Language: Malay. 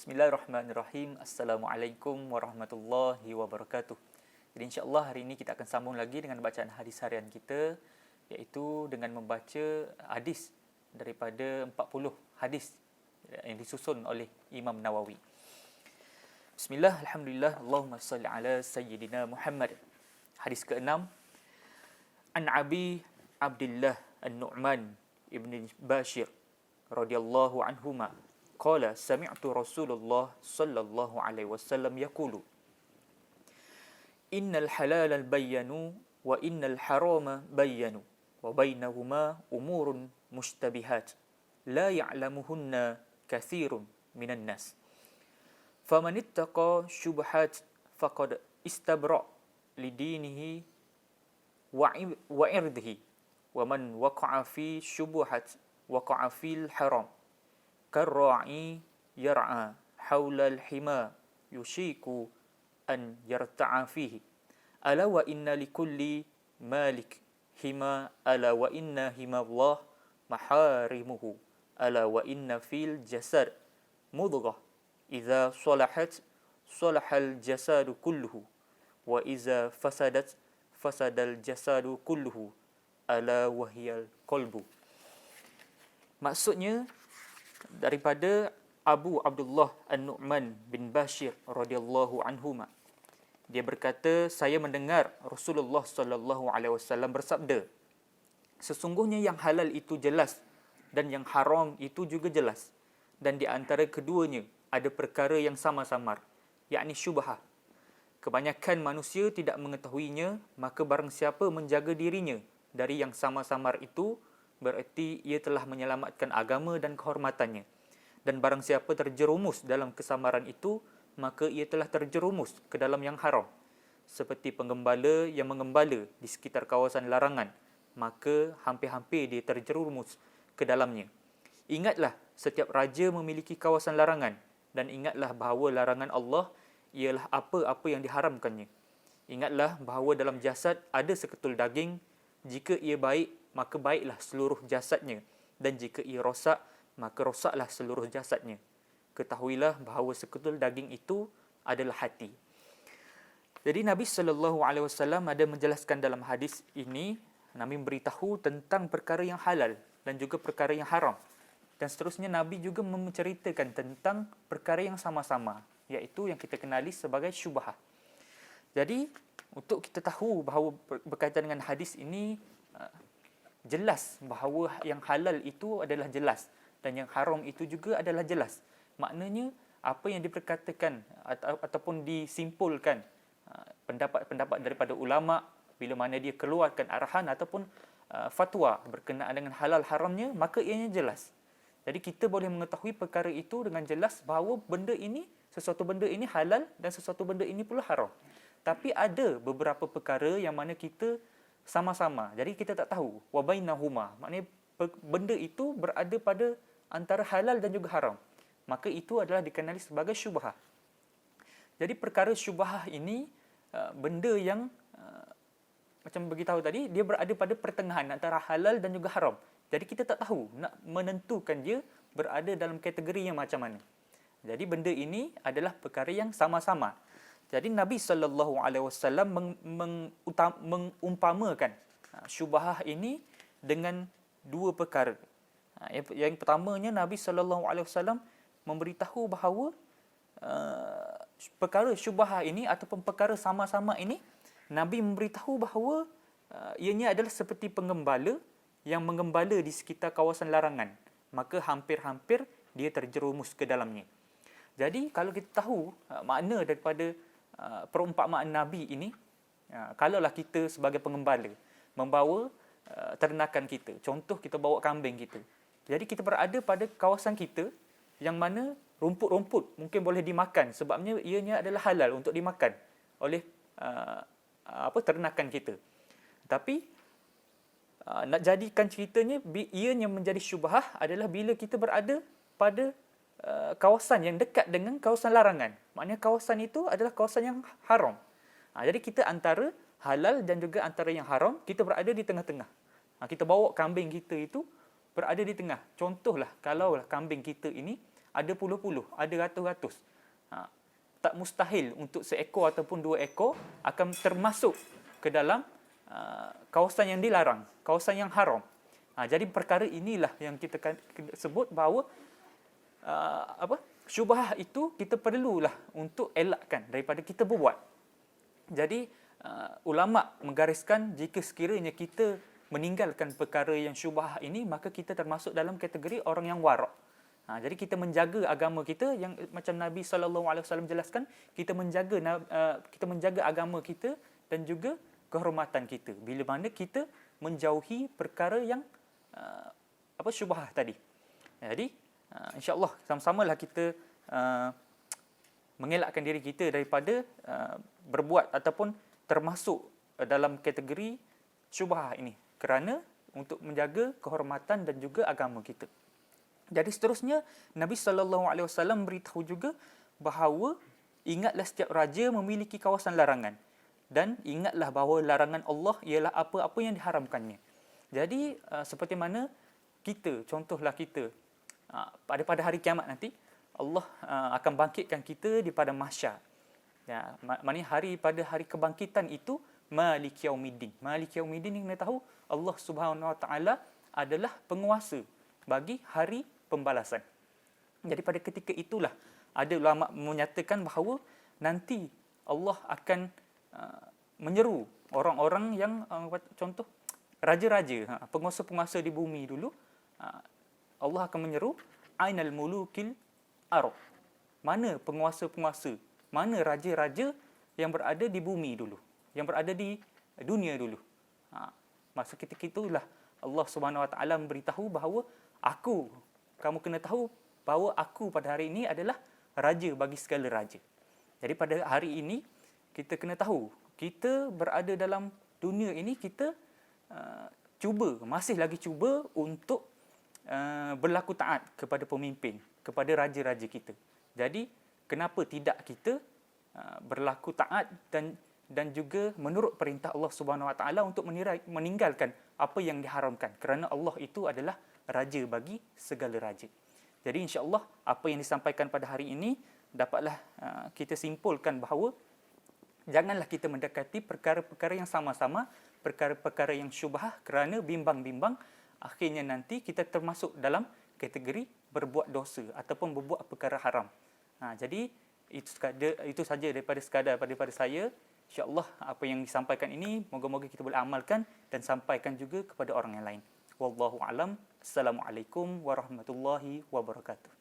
Bismillahirrahmanirrahim. Assalamualaikum warahmatullahi wabarakatuh. Jadi insya-Allah hari ini kita akan sambung lagi dengan bacaan hadis harian kita, iaitu dengan membaca hadis daripada 40 hadis yang disusun oleh Imam Nawawi. Bismillah, alhamdulillah, Allahumma salli ala sayyidina Muhammad. Hadis ke-6. An Abi Abdullah An-Nu'man ibn Bashir radhiyallahu anhuma qala sami'tu Rasulullah sallallahu alaihi wasallam yaqulu innal halala bayyanu wa innal harama bayyanu wa bainahuma umurun mushtabihat la ya'lamuhunna katsirun minan nas faman ittaqa syubhat faqad istabra lidinihi wa irdihi wa man waqa'a fi syubhat waqa'a fil haram karra'i yar'a haula al-hima yushiku an yarta'a fihi ala wa inna likulli malik hima ala wa inna hima Allah maharimuhu ala wa inna fil jasad mudghah idza salahat salahal jasadu kulluhu wa idza fasadat fasadal jasadu kulluhu ala wahiyal qalbu. Maksudnya daripada Abu Abdullah An-Nu'man bin Bashir radhiyallahu anhuma, dia berkata, saya mendengar Rasulullah sallallahu alaihi wasallam bersabda, sesungguhnya yang halal itu jelas dan yang haram itu juga jelas, dan di antara keduanya ada perkara yang samar-samar, yakni syubhah. Kebanyakan manusia tidak mengetahuinya, maka barang siapa menjaga dirinya dari yang samar-samar itu, bererti ia telah menyelamatkan agama dan kehormatannya. Dan barang siapa terjerumus dalam kesamaran itu, maka ia telah terjerumus ke dalam yang haram. Seperti penggembala yang mengembala di sekitar kawasan larangan, maka hampir-hampir dia terjerumus ke dalamnya. Ingatlah, setiap raja memiliki kawasan larangan, dan ingatlah bahawa larangan Allah ialah apa-apa yang diharamkannya. Ingatlah bahawa dalam jasad ada seketul daging, jika ia baik, maka baiklah seluruh jasadnya, dan jika ia rosak, maka rosaklah seluruh jasadnya. Ketahuilah bahawa seketul daging itu adalah hati. Jadi Nabi SAW ada menjelaskan dalam hadis ini, Nabi memberitahu tentang perkara yang halal dan juga perkara yang haram. Dan seterusnya Nabi juga menceritakan tentang perkara yang sama-sama, iaitu yang kita kenali sebagai syubhah. Jadi untuk kita tahu bahawa berkaitan dengan hadis ini, jelas bahawa yang halal itu adalah jelas dan yang haram itu juga adalah jelas. Maknanya apa yang diperkatakan ataupun disimpulkan pendapat-pendapat daripada ulama bila mana dia keluarkan arahan ataupun fatwa berkenaan dengan halal haramnya, maka ianya jelas. Jadi kita boleh mengetahui perkara itu dengan jelas bahawa benda ini, sesuatu benda ini halal dan sesuatu benda ini pula haram. Tapi ada beberapa perkara yang mana kita sama-sama, jadi kita tak tahu wa bainahuma, maknanya benda itu berada pada antara halal dan juga haram, maka itu adalah dikenali sebagai syubhah. Jadi perkara syubhah ini benda yang macam beritahu tadi, dia berada pada pertengahan antara halal dan juga haram. Jadi kita tak tahu nak menentukan dia berada dalam kategori yang macam mana. Jadi benda ini adalah perkara yang sama-sama. Jadi Nabi SAW mengumpamakan syubhah ini dengan dua perkara. Yang pertamanya, Nabi SAW memberitahu bahawa perkara syubhah ini ataupun perkara sama-sama ini, Nabi memberitahu bahawa ianya adalah seperti penggembala yang menggembala di sekitar kawasan larangan, maka hampir-hampir dia terjerumus ke dalamnya. Jadi kalau kita tahu makna daripada perumpamaan Nabi ini, kalaulah kita sebagai pengembala membawa ternakan kita, contoh kita bawa kambing kita, jadi kita berada pada kawasan kita yang mana rumput-rumput mungkin boleh dimakan sebabnya ianya adalah halal untuk dimakan oleh ternakan kita. Tapi nak jadikan ceritanya ianya menjadi syubhah adalah bila kita berada pada kawasan yang dekat dengan kawasan larangan. Maknanya kawasan itu adalah kawasan yang haram. Jadi kita antara halal dan juga antara yang haram, kita berada di tengah-tengah. Kita bawa kambing kita itu berada di tengah. Contohlah, kalaulah kambing kita ini ada puluh-puluh, ada ratus-ratus. Tak mustahil untuk seekor ataupun dua ekor akan termasuk ke dalam kawasan yang dilarang, kawasan yang haram. Jadi perkara inilah yang kita sebut bahawa syubhah itu kita perlulah untuk elakkan daripada kita berbuat. Jadi ulama menggariskan jika sekiranya kita meninggalkan perkara yang syubhah ini, maka kita termasuk dalam kategori orang yang wara'. Jadi kita menjaga agama kita yang macam Nabi SAW jelaskan, kita menjaga agama kita dan juga kehormatan kita bila mana kita menjauhi perkara yang syubhah tadi. Jadi insya-Allah sama-samalah kita mengelakkan diri kita daripada berbuat ataupun termasuk dalam kategori syubhah ini, kerana untuk menjaga kehormatan dan juga agama kita. Jadi seterusnya Nabi SAW beritahu juga bahawa ingatlah setiap raja memiliki kawasan larangan, dan ingatlah bahawa larangan Allah ialah apa-apa yang diharamkannya. Jadi seperti mana kita, contohlah kita pada hari kiamat nanti, Allah akan bangkitkan kita di pada mahsyar. Ya, maknanya pada hari kebangkitan itu Malik Yaumiddin. Malik Yaumiddin yang kita tahu Allah Subhanahu Wa Taala adalah penguasa bagi hari pembalasan. Jadi pada ketika itulah ada ulama menyatakan bahawa nanti Allah akan menyeru orang-orang yang contoh raja-raja, penguasa-penguasa di bumi dulu. Allah akan menyeru ainal mulukil arab. Mana penguasa-penguasa, mana raja-raja yang berada di bumi dulu, yang berada di dunia dulu. Masa ketika itulah Allah Subhanahu Wa Taala memberitahu bahawa kamu kena tahu bahawa aku pada hari ini adalah raja bagi segala raja. Jadi pada hari ini kita kena tahu, kita berada dalam dunia ini, kita masih lagi cuba untuk berlaku taat kepada pemimpin, kepada raja-raja kita. Jadi kenapa tidak kita berlaku taat dan juga menurut perintah Allah Subhanahu Wa Taala untuk meninggalkan apa yang diharamkan, kerana Allah itu adalah raja bagi segala raja. Jadi insya-Allah apa yang disampaikan pada hari ini dapatlah kita simpulkan bahawa janganlah kita mendekati perkara-perkara yang sama-sama, perkara-perkara yang syubhah, kerana bimbang-bimbang akhirnya nanti kita termasuk dalam kategori berbuat dosa ataupun berbuat perkara haram. Jadi itu saja daripada saya. InsyaAllah apa yang disampaikan ini moga-moga kita boleh amalkan dan sampaikan juga kepada orang yang lain. Wallahu a'lam. Assalamualaikum warahmatullahi wabarakatuh.